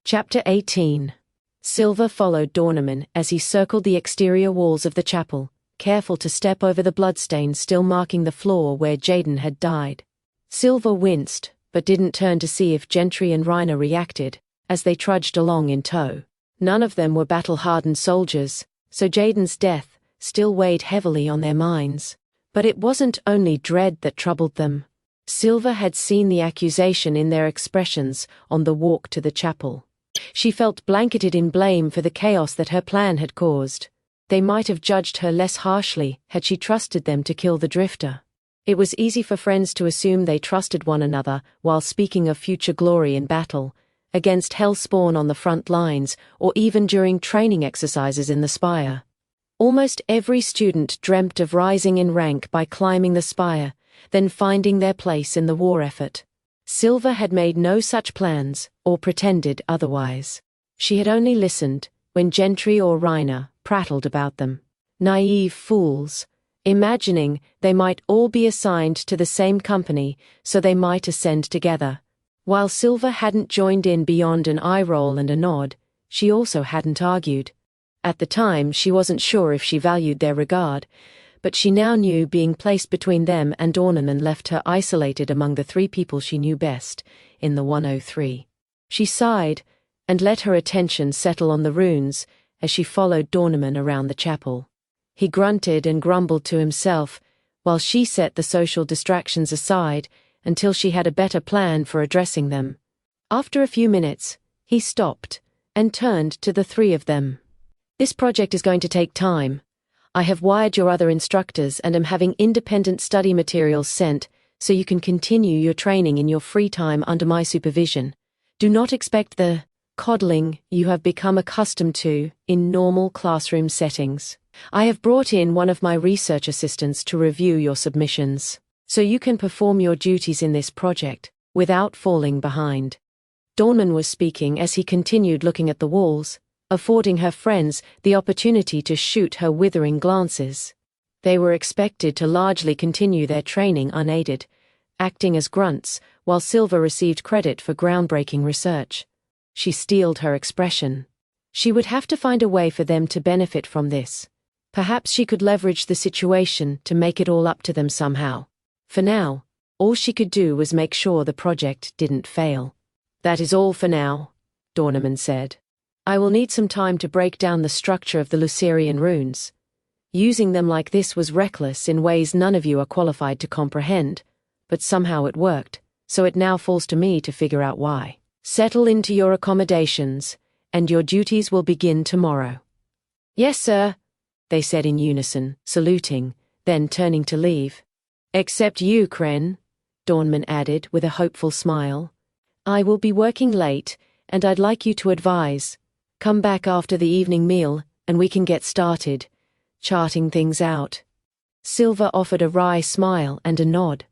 Chapter 18. Silver followed Dornaman as he circled the exterior walls of the chapel, careful to step over the bloodstains still marking the floor where Jaden had died. Silver winced, but didn't turn to see if Gentry and Reiner reacted, as they trudged along in tow. None of them were battle-hardened soldiers, so Jaden's death still weighed heavily on their minds. But it wasn't only dread that troubled them. Silver had seen the accusation in their expressions on the walk to the chapel. She felt blanketed in blame for the chaos that her plan had caused. They might have judged her less harshly had she trusted them to kill the Drifter. It was easy for friends to assume they trusted one another while speaking of future glory in battle, against Hellspawn on the front lines, or even during training exercises in the spire. Almost every student dreamt of rising in rank by climbing the spire, then finding their place in the war effort. Silver had made no such plans, or pretended otherwise. She had only listened when Gentry or Reiner prattled about them. Naive fools, imagining they might all be assigned to the same company so they might ascend together. While Silver hadn't joined in beyond an eye roll and a nod, she also hadn't argued. At the time, she wasn't sure if she valued their regard, but she now knew being placed between them and Dornaman left her isolated among the three people she knew best, in the 103. She sighed, and let her attention settle on the runes as she followed Dornaman around the chapel. He grunted and grumbled to himself, while she set the social distractions aside until she had a better plan for addressing them. After a few minutes, he stopped and turned to the three of them. "This project is going to take time. I have wired your other instructors and am having independent study materials sent so you can continue your training in your free time under my supervision. Do not expect the coddling you have become accustomed to in normal classroom settings. I have brought in one of my research assistants to review your submissions, so you can perform your duties in this project without falling behind." Dornaman was speaking as he continued looking at the walls, affording her friends the opportunity to shoot her withering glances. They were expected to largely continue their training unaided, acting as grunts, while Silver received credit for groundbreaking research. She steeled her expression. She would have to find a way for them to benefit from this. Perhaps she could leverage the situation to make it all up to them somehow. For now, all she could do was make sure the project didn't fail. "That is all for now," Dornaman said. "I will need some time to break down the structure of the Lucerian runes. Using them like this was reckless in ways none of you are qualified to comprehend, but somehow it worked, so it now falls to me to figure out why. Settle into your accommodations, and your duties will begin tomorrow." "Yes, sir," they said in unison, saluting, then turning to leave. "Except you, Kren," Dornaman added with a hopeful smile. "I will be working late, and I'd like you to advise. Come back after the evening meal, and we can get started, charting things out." Silver offered a wry smile and a nod.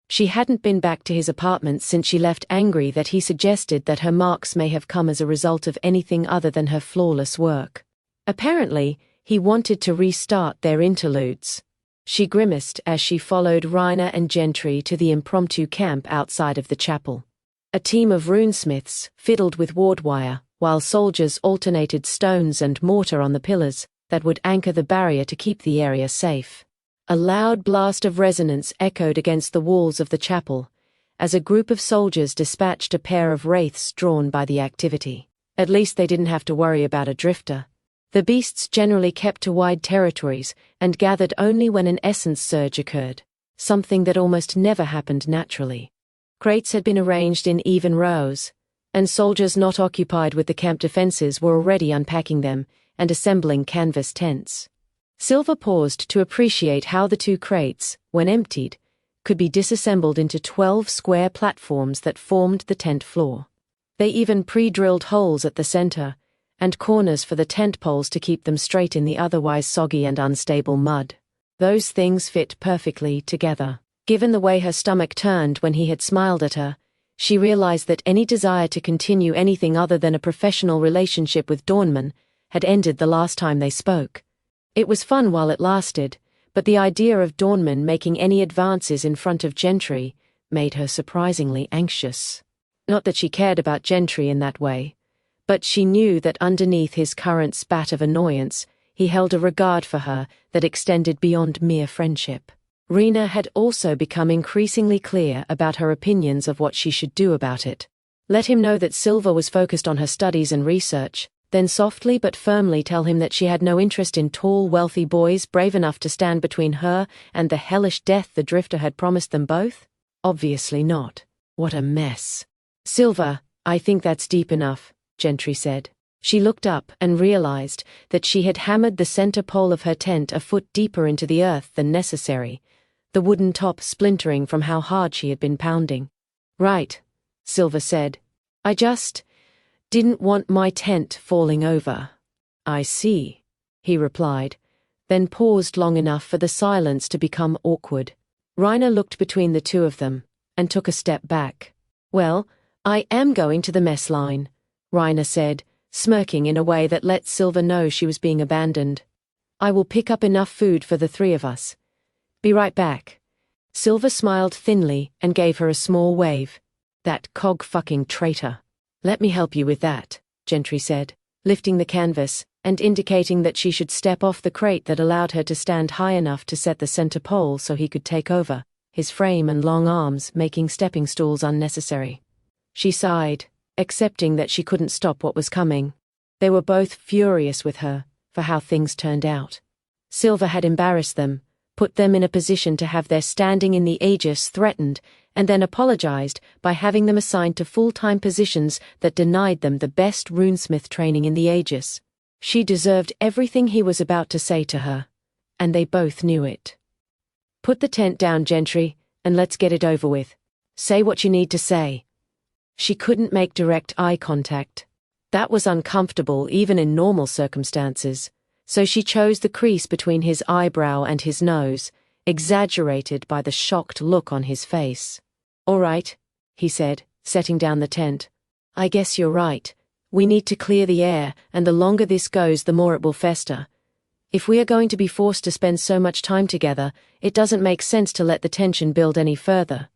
She hadn't been back to his apartment since she left, angry that he suggested that her marks may have come as a result of anything other than her flawless work. Apparently, he wanted to restart their interludes. She grimaced as she followed Reiner and Gentry to the impromptu camp outside of the chapel. A team of runesmiths fiddled with ward wire, while soldiers alternated stones and mortar on the pillars that would anchor the barrier to keep the area safe. A loud blast of resonance echoed against the walls of the chapel, as a group of soldiers dispatched a pair of wraiths drawn by the activity. At least they didn't have to worry about a Drifter. The beasts generally kept to wide territories and gathered only when an essence surge occurred, something that almost never happened naturally. Crates had been arranged in even rows, and soldiers not occupied with the camp defenses were already unpacking them and assembling canvas tents. Silver paused to appreciate how the two crates, when emptied, could be disassembled into 12 square platforms that formed the tent floor. They even pre-drilled holes at the center, and corners for the tent poles to keep them straight in the otherwise soggy and unstable mud. Those things fit perfectly together. Given the way her stomach turned when he had smiled at her, she realized that any desire to continue anything other than a professional relationship with Dornaman had ended the last time they spoke. It was fun while it lasted, but the idea of Dornaman making any advances in front of Gentry made her surprisingly anxious. Not that she cared about Gentry in that way, But she knew that underneath his current spat of annoyance, he held a regard for her that extended beyond mere friendship. Rena had also become increasingly clear about her opinions of what she should do about it. Let him know that Silva was focused on her studies and research, then softly but firmly tell him that she had no interest in tall, wealthy boys brave enough to stand between her and the hellish death the Drifter had promised them both? Obviously not. What a mess. Silva, I think that's deep enough, Gentry said. She looked up and realized that she had hammered the center pole of her tent a foot deeper into the earth than necessary, the wooden top splintering from how hard she had been pounding. Right, Silva said. I just didn't want my tent falling over. I see, he replied, then paused long enough for the silence to become awkward. Rena looked between the two of them and took a step back. Well, I am going to the mess line, Rena said, smirking in a way that let Silva know she was being abandoned. I will pick up enough food for the three of us. Be right back. Silva smiled thinly and gave her a small wave. That cog-fucking traitor. Let me help you with that, Gentry said, lifting the canvas and indicating that she should step off the crate that allowed her to stand high enough to set the center pole so he could take over, his frame and long arms making stepping stools unnecessary. She sighed, accepting that she couldn't stop what was coming. They were both furious with her for how things turned out. Silva had embarrassed them, put them in a position to have their standing in the Aegis threatened, and then apologized by having them assigned to full-time positions that denied them the best runesmith training in the Aegis. She deserved everything he was about to say to her, and they both knew it. Put the tent down, Gentry, and let's get it over with. Say what you need to say. She couldn't make direct eye contact. That was uncomfortable even in normal circumstances, so she chose the crease between his eyebrow and his nose, exaggerated by the shocked look on his face. All right, he said, setting down the tent. I guess you're right. We need to clear the air, and the longer this goes, the more it will fester. If we are going to be forced to spend so much time together, it doesn't make sense to let the tension build any further.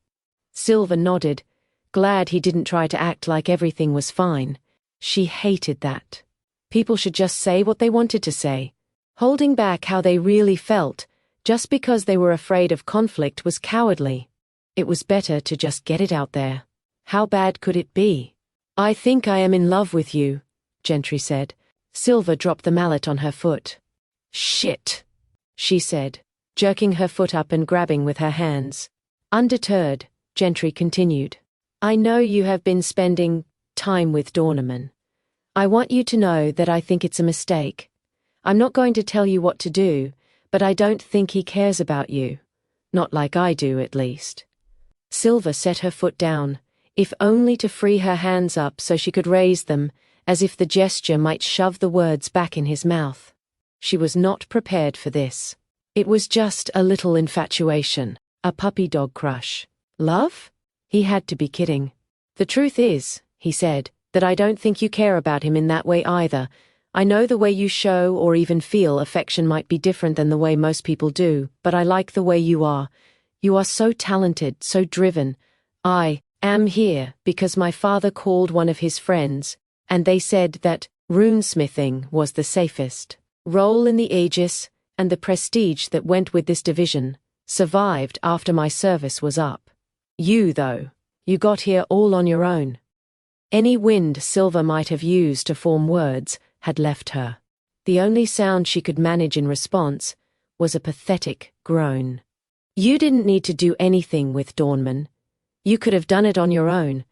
Silva nodded, glad he didn't try to act like everything was fine. She hated that. People should just say what they wanted to say. Holding back how they really felt, just because they were afraid of conflict, was cowardly. It was better to just get it out there. How bad could it be? I think I am in love with you, Gentry said. Silva dropped the mallet on her foot. Shit, she said, jerking her foot up and grabbing with her hands. Undeterred, Gentry continued. I know you have been spending time with Dornaman. I want you to know that I think it's a mistake. I'm not going to tell you what to do, but I don't think he cares about you. Not like I do, at least. Silva set her foot down, if only to free her hands up so she could raise them, as if the gesture might shove the words back in his mouth. She was not prepared for this. It was just a little infatuation, a puppy dog crush. Love? He had to be kidding. The truth is, he said, that I don't think you care about him in that way either. I know the way you show or even feel affection might be different than the way most people do, but I like the way you are. You are so talented, so driven. I am here because my father called one of his friends, and they said that runesmithing was the safest role in the Aegis, and the prestige that went with this division survived after my service was up. You, though, you got here all on your own. Any wind Silva might have used to form words had left her. The only sound she could manage in response was a pathetic groan. You didn't need to do anything with Dornaman. You could have done it on your own.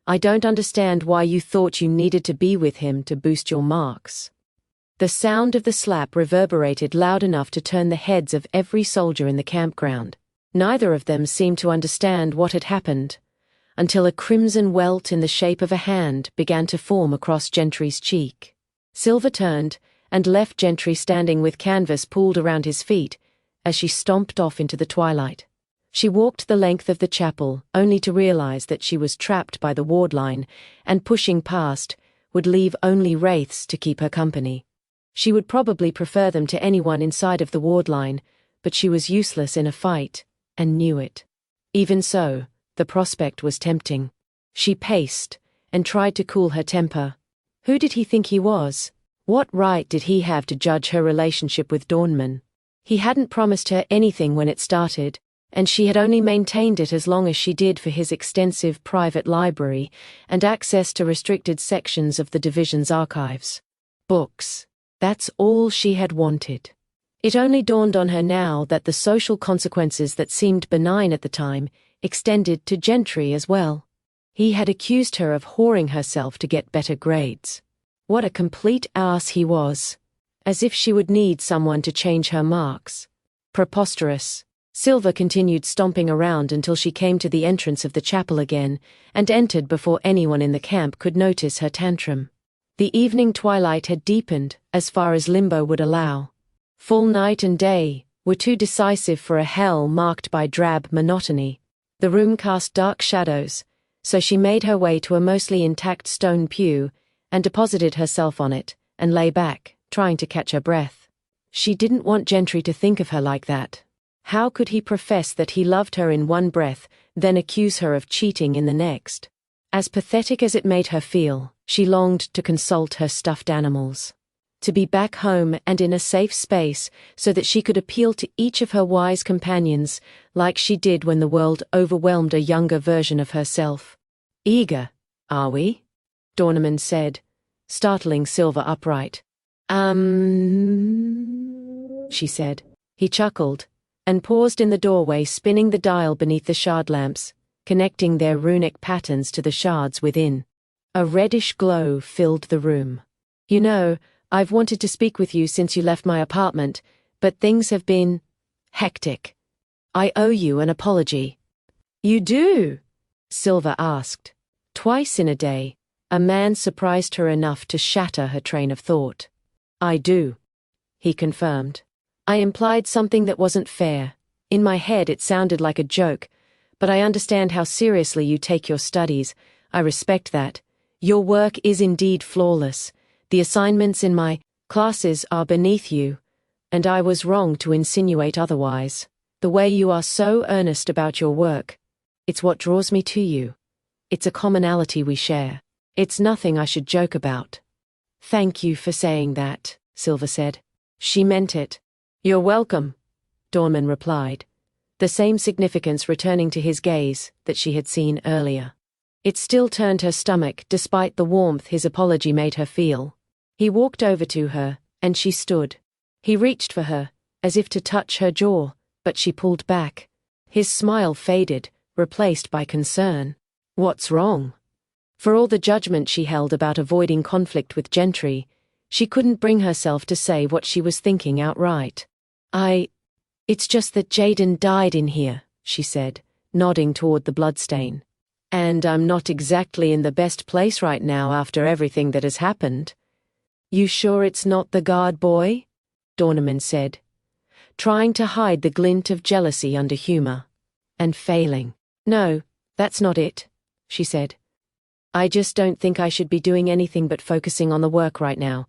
I don't understand why you thought you needed to be with him to boost your marks. The sound of the slap reverberated loud enough to turn the heads of every soldier in the campground. Neither of them seemed to understand what had happened, until a crimson welt in the shape of a hand began to form across Gentry's cheek. Silva turned and left Gentry standing with canvas pulled around his feet as she stomped off into the twilight. She walked the length of the chapel, only to realize that she was trapped by the ward line, and pushing past would leave only wraiths to keep her company. She would probably prefer them to anyone inside of the ward line, but she was useless in a fight, and knew it. Even so, the prospect was tempting. She paced, and tried to cool her temper. Who did he think he was? What right did he have to judge her relationship with Dornman? He hadn't promised her anything when it started, and she had only maintained it as long as she did for his extensive private library and access to restricted sections of the division's archives. Books. That's all she had wanted. It only dawned on her now that the social consequences that seemed benign at the time extended to Gentry as well. He had accused her of whoring herself to get better grades. What a complete ass he was. As if she would need someone to change her marks. Preposterous. Silver continued stomping around until she came to the entrance of the chapel again, and entered before anyone in the camp could notice her tantrum. The evening twilight had deepened, as far as limbo would allow. Full night and day were too decisive for a hell marked by drab monotony. The room cast dark shadows, so she made her way to a mostly intact stone pew and deposited herself on it, and lay back, trying to catch her breath. She didn't want Gentry to think of her like that. How could he profess that he loved her in one breath, then accuse her of cheating in the next? As pathetic as it made her feel, she longed to consult her stuffed animals. To be back home and in a safe space so that she could appeal to each of her wise companions like she did when the world overwhelmed a younger version of herself. "Eager, are we?" Dornman said, startling Silver upright. She said. He chuckled, and paused in the doorway, spinning the dial beneath the shard lamps, connecting their runic patterns to the shards within. A reddish glow filled the room. "You know, I've wanted to speak with you since you left my apartment, but things have been hectic. I owe you an apology." "You do?" Silver asked. Twice in a day, a man surprised her enough to shatter her train of thought. "I do," he confirmed. "I implied something that wasn't fair. In my head it sounded like a joke, but I understand how seriously you take your studies. I respect that. Your work is indeed flawless. The assignments in my classes are beneath you, and I was wrong to insinuate otherwise. The way you are so earnest about your work, it's what draws me to you. It's a commonality we share. It's nothing I should joke about." "Thank you for saying that," Silver said. She meant it. "You're welcome," Dornman replied, the same significance returning to his gaze that she had seen earlier. It still turned her stomach despite the warmth his apology made her feel. He walked over to her, and she stood. He reached for her, as if to touch her jaw, but she pulled back. His smile faded, replaced by concern. "What's wrong?" For all the judgment she held about avoiding conflict with Gentry, she couldn't bring herself to say what she was thinking outright. It's just that Jaden died in here," she said, nodding toward the bloodstain. "And I'm not exactly in the best place right now after everything that has happened." "You sure it's not the guard boy?" Dornman said, trying to hide the glint of jealousy under humor. And failing. "No, that's not it," she said. "I just don't think I should be doing anything but focusing on the work right now.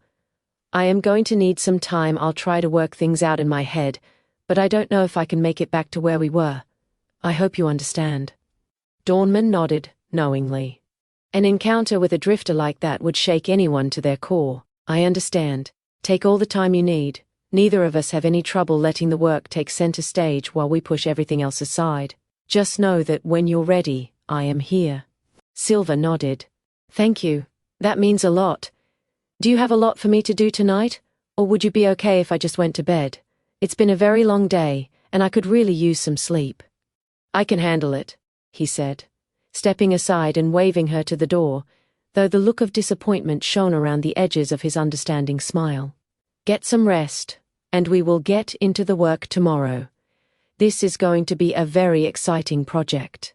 I am going to need some time. I'll try to work things out in my head, but I don't know if I can make it back to where we were. I hope you understand." Dornman nodded, knowingly. An encounter with a drifter like that would shake anyone to their core. "I understand. Take all the time you need. Neither of us have any trouble letting the work take center stage while we push everything else aside. Just know that when you're ready, I am here." Silver nodded. "Thank you. That means a lot. Do you have a lot for me to do tonight, or would you be okay if I just went to bed? It's been a very long day, and I could really use some sleep." "I can handle it," he said, stepping aside and waving her to the door, though the look of disappointment shone around the edges of his understanding smile. "Get some rest, and we will get into the work tomorrow. This is going to be a very exciting project."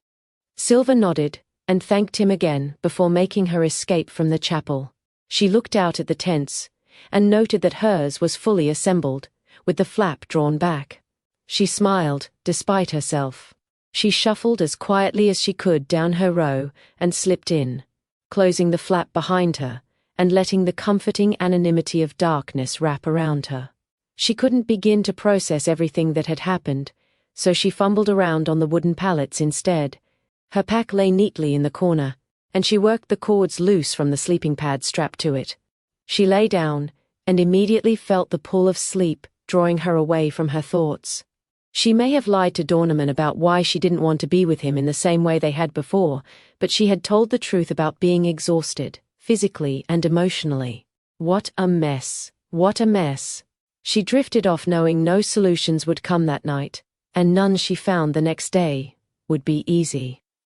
Silver nodded and thanked him again before making her escape from the chapel. She looked out at the tents and noted that hers was fully assembled, with the flap drawn back. She smiled, despite herself. She shuffled as quietly as she could down her row and slipped in, closing the flap behind her and letting the comforting anonymity of darkness wrap around her. She couldn't begin to process everything that had happened, so she fumbled around on the wooden pallets instead. Her pack lay neatly in the corner, and she worked the cords loose from the sleeping pad strapped to it. She lay down, and immediately felt the pull of sleep, drawing her away from her thoughts. She may have lied to Dornaman about why she didn't want to be with him in the same way they had before, but she had told the truth about being exhausted, physically and emotionally. What a mess. What a mess. She drifted off knowing no solutions would come that night, and none she found the next day would be easy.